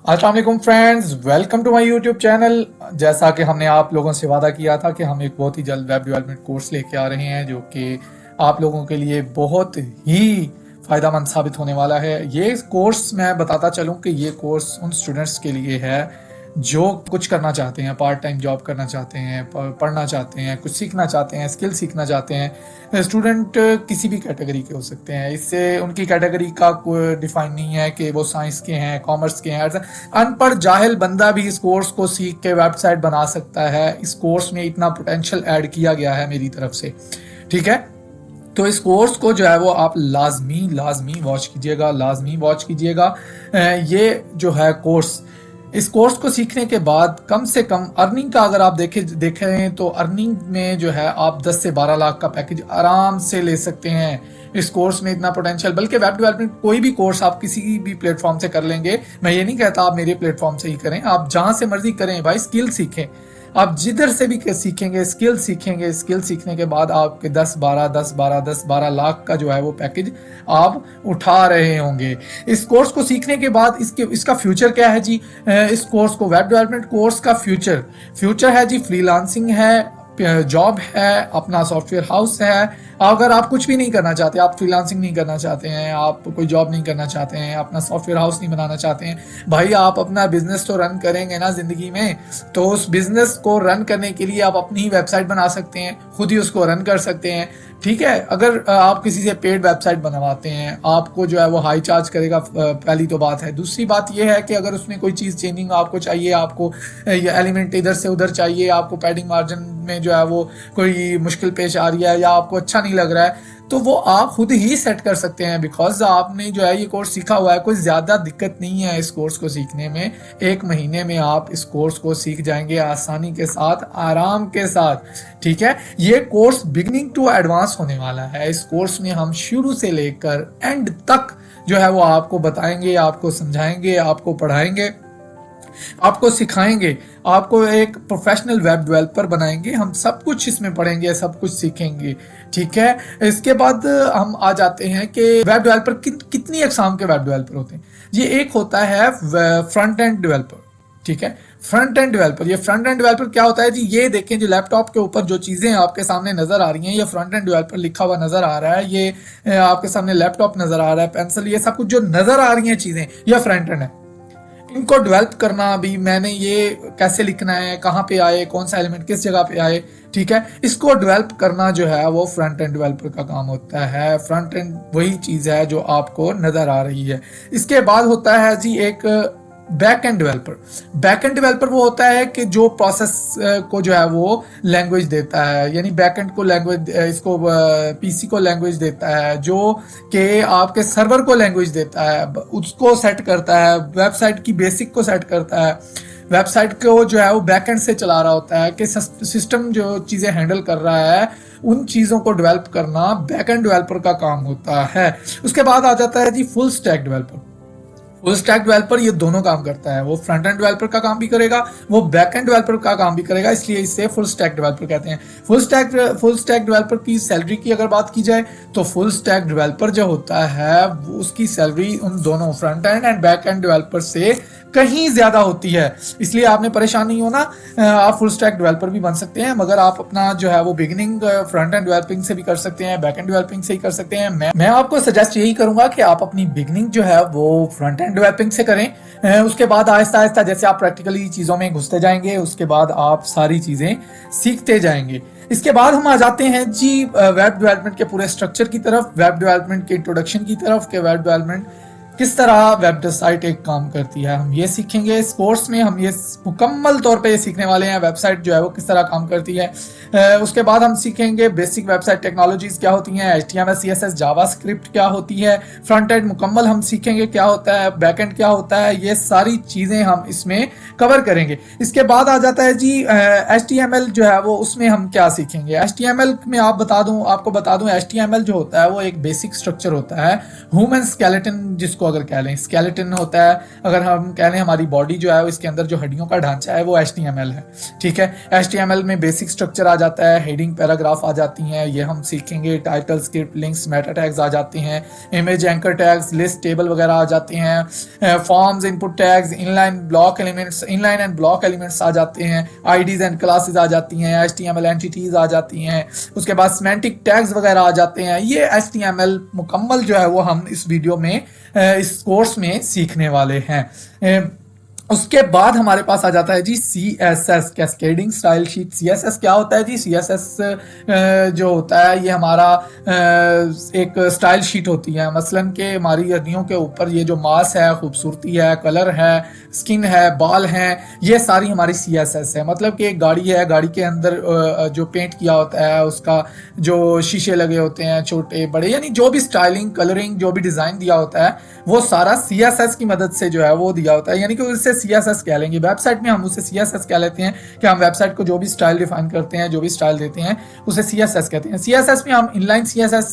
अस्सलाम वालेकुम friends, welcome to my YouTube channel. जैसा कि हमने आप लोगों से वादा किया था कि हम एक बहुत ही जल्द वेब डेवलपमेंट कोर्स लेके आ रहे हैं जो कि आप लोगों के लिए बहुत ही फ़ायदेमंद साबित होने वाला है। ये कोर्स मैं बताता चलूँ कि ये कोर्स उन स्टूडेंट्स के लिए है जो कुछ करना चाहते हैं, पार्ट टाइम जॉब करना चाहते हैं, पढ़ना चाहते हैं, कुछ सीखना चाहते हैं, स्किल सीखना चाहते हैं। स्टूडेंट किसी भी कैटेगरी के हो सकते हैं, इससे उनकी कैटेगरी का कोई डिफाइन नहीं है कि वो साइंस के हैं, कॉमर्स के हैं। अनपढ़ जाहिल बंदा भी इस कोर्स को सीख के वेबसाइट बना सकता है। इस कोर्स में इतना पोटेंशियल ऐड किया गया है मेरी तरफ से, ठीक है। तो इस कोर्स को जो है वो आप लाजमी लाजमी वॉच कीजिएगा, लाजमी वॉच कीजिएगा। ये जो है कोर्स, इस कोर्स को सीखने के बाद कम से कम अर्निंग का अगर आप देखें तो अर्निंग में जो है आप 10 से 12 लाख का पैकेज आराम से ले सकते हैं। इस कोर्स में इतना पोटेंशियल, बल्कि वेब डेवलपमेंट कोई भी कोर्स आप किसी भी प्लेटफॉर्म से कर लेंगे। मैं ये नहीं कहता आप मेरे प्लेटफॉर्म से ही करें, आप जहां से मर्जी करें भाई, स्किल सीखें। आप जिधर से भी सीखेंगे, स्किल सीखेंगे, स्किल सीखने के बाद आपके 10 12 लाख का जो है वो पैकेज आप उठा रहे होंगे। इस कोर्स को सीखने के बाद इसका फ्यूचर क्या है जी? इस कोर्स को, वेब डेवलपमेंट कोर्स का फ्यूचर है जी, फ्रीलांसिंग है, जॉब है, अपना सॉफ्टवेयर हाउस है। अगर आप कुछ भी नहीं करना चाहते, आप फ्रीलांसिंग नहीं करना चाहते हैं, आप कोई जॉब नहीं करना चाहते हैं, अपना सॉफ्टवेयर हाउस नहीं बनाना चाहते हैं, भाई आप अपना बिजनेस तो रन करेंगे ना जिंदगी में। तो उस बिजनेस को रन करने के लिए आप अपनी ही वेबसाइट बना सकते हैं, खुद ही उसको रन कर सकते हैं, ठीक है। अगर आप किसी से पेड वेबसाइट बनवाते हैं, आपको जो है वो हाई चार्ज करेगा, पहली तो बात है। दूसरी बात ये है कि अगर उसमें कोई चीज़ चेंजिंग आपको चाहिए, आपको ये एलिमेंट इधर से उधर चाहिए, आपको पैडिंग मार्जिन में जो है वो कोई मुश्किल पेश आ रही है या आपको अच्छा नहीं लग रहा है, तो वो आप खुद ही सेट कर सकते हैं। बिकॉज आपने जो है ये कोर्स सीखा हुआ है, कोई ज़्यादा दिक्कत नहीं है इस कोर्स को सीखने में। 1 महीने में आप इस कोर्स को सीख जाएंगे आसानी के साथ, आराम के साथ, ठीक है। ये कोर्स बिगिनिंग टू एडवांस होने वाला है। इस कोर्स में हम शुरू से लेकर एंड तक जो है वो आपको बताएंगे, आपको समझाएंगे, आपको पढ़ाएंगे, आपको सिखाएंगे, आपको एक प्रोफेशनल वेब डेवलपर बनाएंगे। हम सब कुछ इसमें पढ़ेंगे, सब कुछ सीखेंगे, ठीक है। इसके बाद हम आ जाते हैं कि वेब डेवलपर कितनी अकसाम के वेब डेवलपर होते हैं। ये एक होता है फ्रंट एंड डेवलपर, ठीक है। फ्रंट एंड डेवलपर, ये फ्रंट एंड डेवलपर क्या होता है जी? ये देखें, जो लैपटॉप के ऊपर जो चीजें आपके सामने नजर आ रही हैं, ये फ्रंट एंड डेवलपर लिखा हुआ नजर आ रहा है। ये आपके सामने लैपटॉप नजर आ रहा है, पेंसिल, ये सब कुछ जो नजर आ रही हैं चीजें, ये फ्रंट एंड है। इनको डेवलप करना, अभी मैंने ये कैसे लिखना है, कहाँ पे आए, कौन सा एलिमेंट किस जगह पे आए, ठीक है, इसको डेवलप करना जो है वो फ्रंट एंड डेवलपर का काम होता है। फ्रंट एंड वही चीज है जो आपको नजर आ रही है। इसके बाद होता है जी एक back end developer. Back end developer वो होता है कि जो प्रोसेस को जो है वो लैंग्वेज देता है, यानी बैक एंड को लैंग्वेज, इसको पीसी को लैंग्वेज देता है, जो कि आपके सर्वर को लैंग्वेज देता है, उसको सेट करता है, वेबसाइट की बेसिक को सेट करता है, वेबसाइट को जो है वो बैकएंड से चला रहा होता है, कि सिस्टम जो चीज़ें हैंडल कर रहा है उन चीज़ों को डेवलप करना बैकएंड डेवलपर का काम होता है। उसके बाद आ जाता है जी full stack developer. Full stack developer ये दोनों काम करता है, वो फ्रंट एंड डेवलपर का काम भी करेगा, वो बैक एंड डेवलपर का काम भी करेगा, इसलिए इसे फुल स्टैक डेवलपर कहते हैं। फुल स्टैक डेवलपर की सैलरी की अगर बात की जाए तो फुल स्टैक डेवलपर जो होता है उसकी सैलरी उन दोनों front end and back end developer से कहीं ज्यादा होती है। इसलिए आपने परेशान नहीं होना, आप फुल स्टैक डेवलपर भी बन सकते हैं, मगर आप अपना जो है वो बिगिनिंग फ्रंट एंड डेवलपिंग से भी कर सकते हैं, बैक एंड डेवलपिंग से ही कर सकते हैं। मैं आपको सजेस्ट यही करूंगा कि आप अपनी बिगिनिंग जो है वो फ्रंट एंड डेवलपिंग से करें। उसके बाद आहिस्ता आहिस्ता जैसे आप प्रैक्टिकली चीजों में घुसते जाएंगे, उसके बाद आप सारी चीजें सीखते जाएंगे। इसके बाद हम आ जाते हैं जी वेब डेवलपमेंट के पूरे स्ट्रक्चर की तरफ, वेब डेवलपमेंट के इंट्रोडक्शन की तरफ, के वेब डेवलपमेंट किस तरह वेब साइट एक काम करती है, हम ये सीखेंगे इस कोर्स में। हम ये मुकम्मल तौर पे ये सीखने वाले हैं वेबसाइट जो है वो किस तरह काम करती है। उसके बाद हम सीखेंगे बेसिक वेबसाइट टेक्नोलॉजीज क्या होती हैं, HTML CSS जावास्क्रिप्ट क्या होती है, फ्रंट एंड मुकम्मल हम सीखेंगे क्या होता है, बैक एंड क्या होता है, ये सारी चीज़ें हम इसमें कवर करेंगे। इसके बाद आ जाता है जी HTML जो है वो, उसमें हम क्या सीखेंगे। HTML में आपको बता दूं HTML जो होता है वो एक बेसिक स्ट्रक्चर होता है, ह्यूमन स्केलेटन जिसको इसको अगर कह लें। स्केलेटन होता है, अगर हम कह लें हमारी बॉडी जो है इसके अंदर जो हड्डियों का ढांचा है वो HTML है, ठीक है। HTML में बेसिक स्ट्रक्चर आ जाता है, हेडिंग पैराग्राफ आ जाती हैं, ये हम सीखेंगे। Title, script, links, meta tags आ जाते हैं, image anchor tags, list, table वगैरह आ जाते हैं, forms, input tags, inline block elements, inline and block elements आ जाते हैं, आईडीज एंड क्लासेस आ जाती हैं, HTML एंटिटीज आ जाती हैं, उसके बाद सिमेंटिक टैग्स वगैरह आ जाते हैं। ये HTML मुकम्मल जो है वो हम इस वीडियो में इस कोर्स में सीखने वाले हैं। उसके बाद हमारे पास आ जाता है जी CSS, cascading style sheet. CSS क्या होता है जी? CSS जो होता है ये हमारा एक स्टाइल शीट होती है। मसलन के हमारी हड्डियों के ऊपर ये जो मांस है, खूबसूरती है, कलर है, स्किन है, बाल हैं, ये सारी हमारी CSS है। मतलब कि एक गाड़ी है, गाड़ी के अंदर जो पेंट किया होता है, उसका जो शीशे लगे होते हैं छोटे बड़े, यानी जो भी स्टाइलिंग, कलरिंग, जो भी डिजाइन दिया होता है वो सारा CSS की मदद से जो है वो दिया होता है, यानी कि उससे CSS कह लेंगे। वेबसाइट में हम उसे CSS कह लेते हैं कि हम वेबसाइट को जो भी स्टाइल डिफाइन करते हैं, जो भी स्टाइल देते हैं, उसे CSS कहते हैं। CSS में हम इनलाइन CSS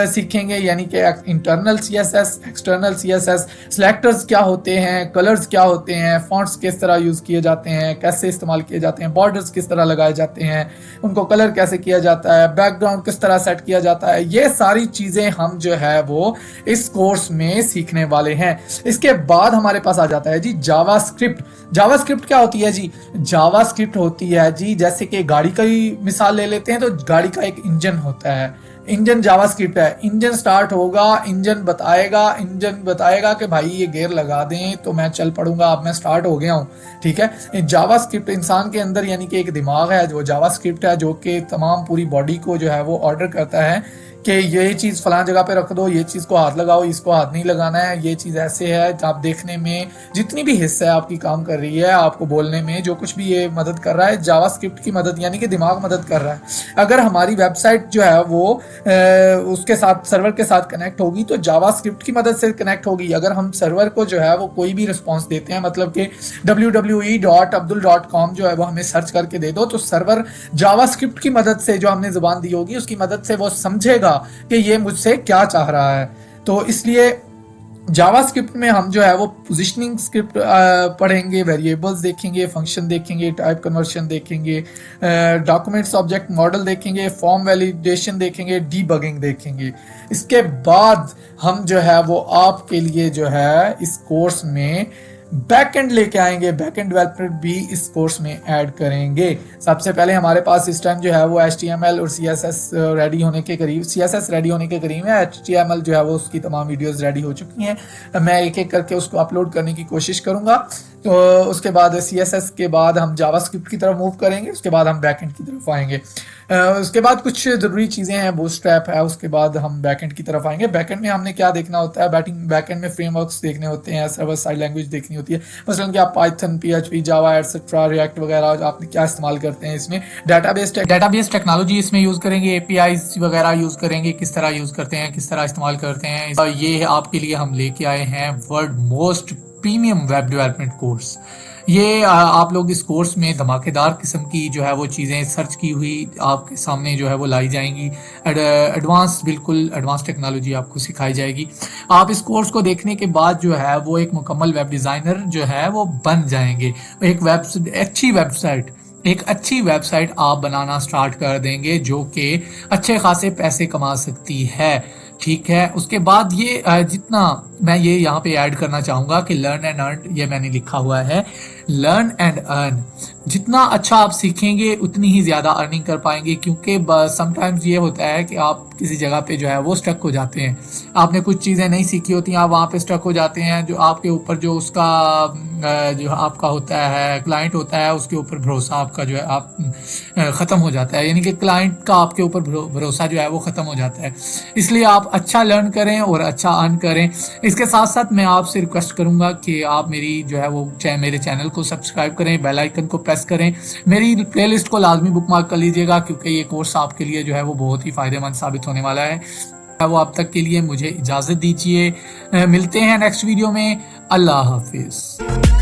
सीखेंगे, यानी कि internal CSS, external CSS, selectors क्या होते हैं, कलर्स क्या होते हैं, फॉन्ट्स किस तरह यूज किए जाते हैं, कैसे इस्तेमाल किए जाते हैं, बॉर्डर्स किस तरह लगाए जाते हैं, उनको कलर कैसे किया जाता है, बैकग्राउंड किस तरह सेट किया जाता है, ये सारी चीजें हम जो है वो इस कोर्स में सीखने वाले हैं। इसके बाद हमारे पास आ जाता है जी जावास्क्रिप्ट। जावास्क्रिप्ट क्या होती है जी? जावास्क्रिप्ट होती है जी, जैसे कि गाड़ी का ही मिसाल ले लेते हैं तो गाड़ी का एक इंजन होता है, इंजन जावास्क्रिप्ट है। इंजन स्टार्ट होगा, इंजन बताएगा कि भाई ये गियर लगा दें तो मैं चल पड़ूंगा, अब मैं स्टार्ट हो गया हूं, ठीक है। जावास्क्रिप्ट इंसान के अंदर यानी कि एक दिमाग है जो जावास्क्रिप्ट है, जो कि तमाम पूरी बॉडी को जो है वो ऑर्डर करता है कि ये चीज फलां जगह पे रख दो, ये चीज को हाथ लगाओ, इसको हाथ नहीं लगाना है, ये चीज ऐसे है। आप देखने में जितनी भी हिस्सा है आपकी काम कर रही है, आपको बोलने में जो कुछ भी ये मदद कर रहा है, जावास्क्रिप्ट की मदद, यानी कि दिमाग मदद कर रहा है। अगर हमारी वेबसाइट जो है वो उसके साथ, सर्वर के साथ कनेक्ट होगी तो जावास्क्रिप्ट की मदद से कनेक्ट होगी। अगर हम सर्वर को जो है वो कोई भी रिस्पॉन्स देते हैं, मतलब कि www.abdul.com जो है वो हमें सर्च करके दे दो, तो सर्वर जावास्क्रिप्ट की मदद से, जो हमने जुबान दी होगी उसकी मदद से वो समझेगा कि ये मुझसे क्या चाह रहा है। तो इसलिए जावास्क्रिप्ट में हम जो है वो पोजिशनिंग स्क्रिप्ट पढ़ेंगे, वेरिएबल्स देखेंगे, फंक्शन देखेंगे, टाइप कन्वर्शन देखेंगे, डॉक्यूमेंट्स ऑब्जेक्ट मॉडल देखेंगे, फॉर्म वैलिडेशन देखेंगे, डीबगिंग देखेंगे। इसके बाद हम जो है वो आपके लिए जो है इस कोर्स में बैकएंड लेके आएंगे, बैकएंड डेवलपमेंट भी इस कोर्स में ऐड करेंगे। सबसे पहले हमारे पास इस टाइम जो है वो HTML और CSS रेडी होने के करीब, CSS रेडी होने के करीब है। HTML जो है वो उसकी तमाम वीडियोस रेडी हो चुकी हैं, मैं एक एक करके उसको अपलोड करने की कोशिश करूंगा। तो उसके बाद CSS के बाद हम जावास्क्रिप्ट की तरफ मूव करेंगे, उसके बाद हम बैकएंड की तरफ आएंगे। उसके बाद कुछ ज़रूरी चीज़ें हैं, बूटस्ट्रैप है, उसके बाद हम बैकएंड की तरफ आएंगे। बैकएंड में हमने क्या देखना होता है? बैकएंड में फ्रेमवर्क्स देखने होते हैं, सर्वर साइड लैंग्वेज देखनी होती है, मसलन कि आप पाइथन, PHP, जावा एटसेट्रा, रिएक्ट वगैरह आपने क्या इस्तेमाल करते हैं इसमें। डेटाबेस टेक्नोलॉजी इसमें यूज़ करेंगे, APIs वगैरह यूज़ करेंगे, किस तरह यूज़ करते हैं, किस तरह इस्तेमाल करते हैं। ये आपके लिए हम लेके आए हैं world most premium web development course. ये आप लोग इस कोर्स में धमाकेदार किस्म की जो है वो चीज़ें सर्च की हुई आपके सामने जो है वो लाई जाएंगी। बिल्कुल एडवांस टेक्नोलॉजी आपको सिखाई जाएगी। आप इस कोर्स को देखने के बाद जो है वो एक मुकम्मल वेब डिज़ाइनर जो है वो बन जाएंगे। एक अच्छी वेबसाइट आप बनाना स्टार्ट कर देंगे जो कि अच्छे खासे पैसे कमा सकती है, ठीक है। उसके बाद ये जितना मैं ये यहाँ पे ऐड करना चाहूँगा कि लर्न एंड अर्न, ये मैंने लिखा हुआ है लर्न एंड अर्न। जितना अच्छा आप सीखेंगे उतनी ही ज़्यादा अर्निंग कर पाएंगे, क्योंकि समटाइम्स ये होता है कि आप किसी जगह पे जो है वो स्टक हो जाते हैं, आपने कुछ चीज़ें नहीं सीखी होती हैं, आप वहाँ पे स्टक हो जाते हैं। जो आपके ऊपर जो उसका जो आपका होता है, क्लाइंट होता है, उसके ऊपर भरोसा आपका जो है आप ख़त्म हो जाता है, यानी कि क्लाइंट का आपके ऊपर भरोसा जो है वो ख़त्म हो जाता है। इसलिए आप अच्छा लर्न करें और अच्छा अर्न करें। इसके साथ साथ मैं आपसे रिक्वेस्ट करूंगा कि आप मेरी जो है वो मेरे चैनल को सब्सक्राइब करें, बेल आइकन को प्रेस करें, मेरी प्लेलिस्ट को लाजमी बुकमार्क कर लीजिएगा, क्योंकि ये कोर्स आपके लिए जो है वो बहुत ही फायदेमंद साबित होने वाला है। वो अब तक के लिए मुझे इजाज़त दीजिए, मिलते हैं नेक्स्ट वीडियो में। अल्लाह हाफिज़।